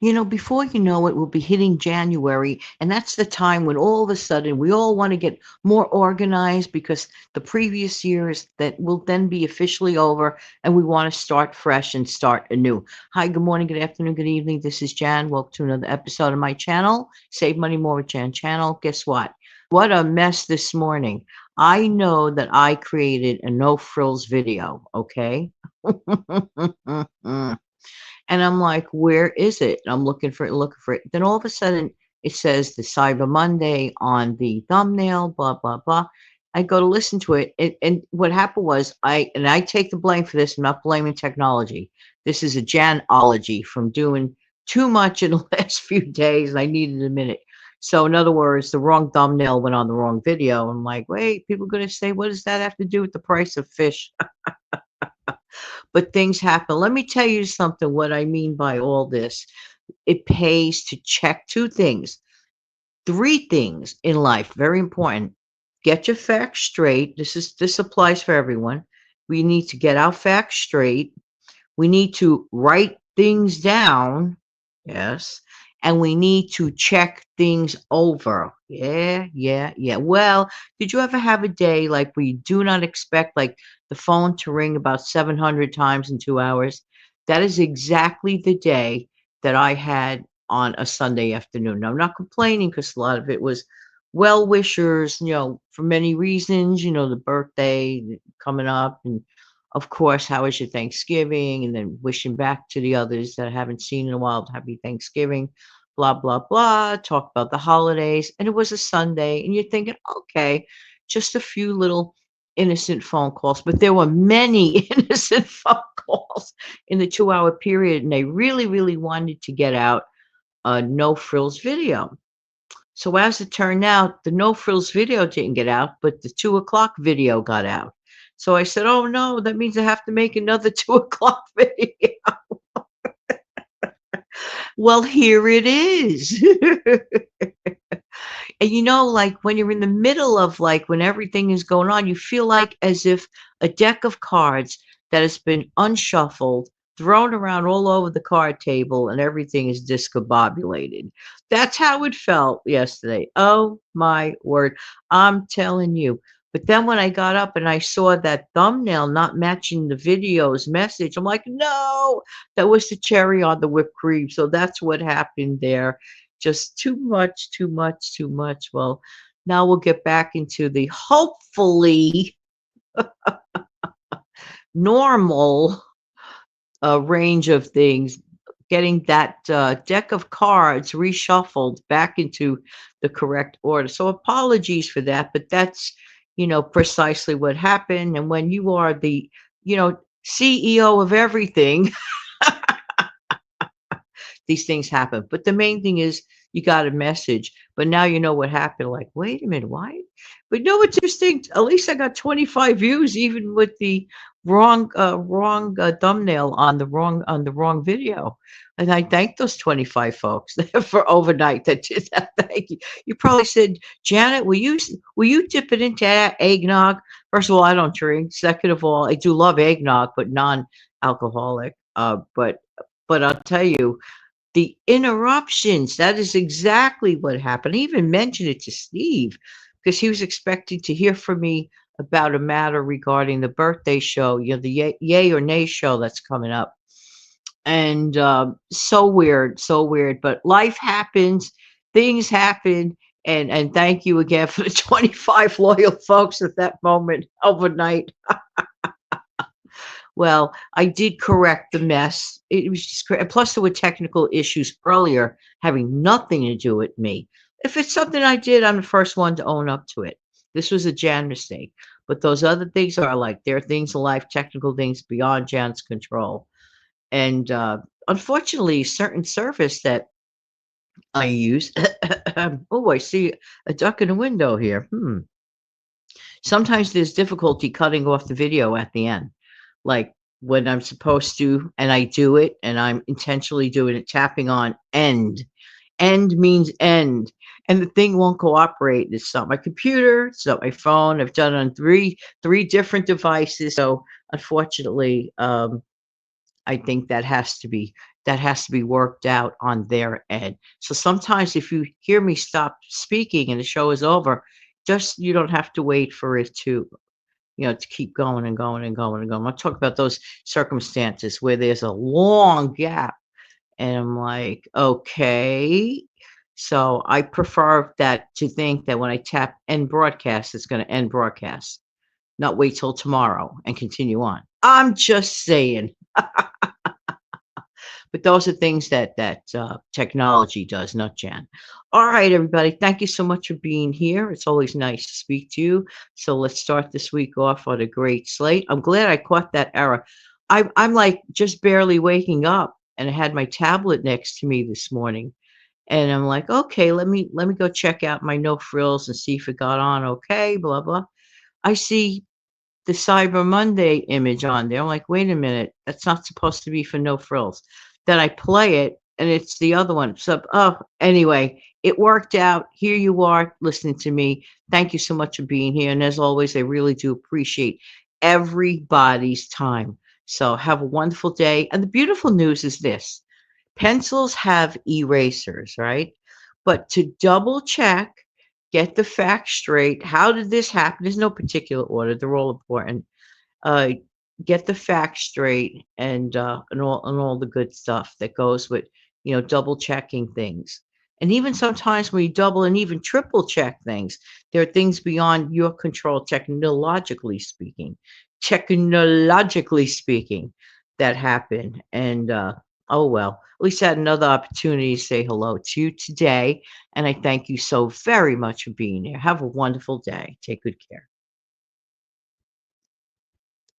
Before you know it, we'll be hitting January, and that's the time when all of a sudden we all want to get more organized because the previous years that will then be officially over, and we want to start fresh and start anew. Hi, good morning, good afternoon, good evening. This is Jan. Welcome to another episode of my channel, Save Money More with Jan channel. Guess what? What a mess this morning. I know that I created a no frills video, okay? And I'm like, where is it? And I'm looking for it, looking for it. Then all of a sudden, it says the Cyber Monday on the thumbnail, blah, blah, blah. I go to listen to it. And what happened was, I take the blame for this. I'm not blaming technology. This is a Janology from doing too much in the last few days. And I needed a minute. So, in other words, the wrong thumbnail went on the wrong video. I'm like, wait, people are going to say, what does that have to do with the price of fish? But things happen. Let me tell you something, what I mean by all this. It pays to check two things, three things in life, very important. Get your facts straight. This applies for everyone. We need to get our facts straight. We need to write things down. Yes. And we need to check things over. Yeah, yeah, yeah. Well, did you ever have a day like where you do not expect like the phone to ring about 700 times in 2 hours? That is exactly the day that I had on a Sunday afternoon. Now, I'm not complaining because a lot of it was well wishers, for many reasons, the birthday coming up, and of course, how was your Thanksgiving? And then wishing back to the others that I haven't seen in a while, happy Thanksgiving, blah, blah, blah. Talk about the holidays. And it was a Sunday, and you're thinking, okay, just a few little innocent phone calls. But there were many innocent phone calls in the 2 hour period, and they really, really wanted to get out a no frills video. So as it turned out, the no frills video didn't get out, but the 2 o'clock video got out. So I said, oh no, that means I have to make another 2 o'clock video. Well, here it is. And like when you're in the middle of like when everything is going on, you feel like as if a deck of cards that has been unshuffled, thrown around all over the card table, and everything is discombobulated. That's how it felt yesterday. Oh my word. I'm telling you. But then when I got up and I saw that thumbnail not matching the video's message, I'm like, no, that was the cherry on the whipped cream. So that's what happened there. Just too much, too much, too much. Well, now we'll get back into the hopefully normal range of things, getting that deck of cards reshuffled back into the correct order. So apologies for that, but that's, precisely what happened. And when you are the, CEO of everything, these things happen. But the main thing is you got a message, but now you know what happened. Like, wait a minute, why? But what's interesting? At least I got 25 views, even with the wrong thumbnail on the wrong video. And I thank those 25 folks for overnight that did that. Thank you. You probably said, Janet, will you dip it into eggnog? First of all, I don't drink. Second of all, I do love eggnog, but non-alcoholic. But I'll tell you, the interruptions, that is exactly what happened. I even mentioned it to Steve because he was expecting to hear from me about a matter regarding the birthday show, the yay or nay show that's coming up. And so weird, so weird. But life happens, things happen. And thank you again for the 25 loyal folks at that moment overnight. Well, I did correct the mess. It was just great. Plus, there were technical issues earlier having nothing to do with me. If it's something I did, I'm the first one to own up to it. This was a Jan mistake. But those other things are like, there are things in life, technical things beyond Jan's control. And unfortunately, certain service that I use, oh, I see a duck in the window here. Sometimes there's difficulty cutting off the video at the end. Like when I'm supposed to, and I do it, and I'm intentionally doing it, tapping on end. End means end, and the thing won't cooperate. It's not my computer, it's not my phone. I've done it on three different devices. So unfortunately, I think that that has to be worked out on their end. So sometimes if you hear me stop speaking and the show is over, just you don't have to wait for it to, to keep going and going and going and going. I'll talk about those circumstances where there's a long gap and I'm like, okay. So I prefer that to think that when I tap end broadcast, it's going to end broadcast, not wait till tomorrow and continue on. I'm just saying. But those are things that technology does, not Jan. All right, everybody. Thank you so much for being here. It's always nice to speak to you. So let's start this week off on a great slate. I'm glad I caught that error. I'm like just barely waking up, and I had my tablet next to me this morning, and I'm like, okay, let me go check out my no frills and see if it got on okay. Blah blah. I see the Cyber Monday image on there. I'm like, wait a minute, that's not supposed to be for no frills. Then I play it and it's the other one. So, oh, anyway, it worked out. Here you are listening to me. Thank you so much for being here. And as always, I really do appreciate everybody's time. So have a wonderful day. And the beautiful news is this: pencils have erasers, right? But to double check, get the facts straight. How did this happen? There's no particular order. They're all important. Uh, get the facts straight and all the good stuff that goes with double checking things. And even sometimes when you double and even triple check things, there are things beyond your control, technologically speaking, that happen. And oh well, at least I had another opportunity to say hello to you today. And I thank you so very much for being here. Have a wonderful day. Take good care.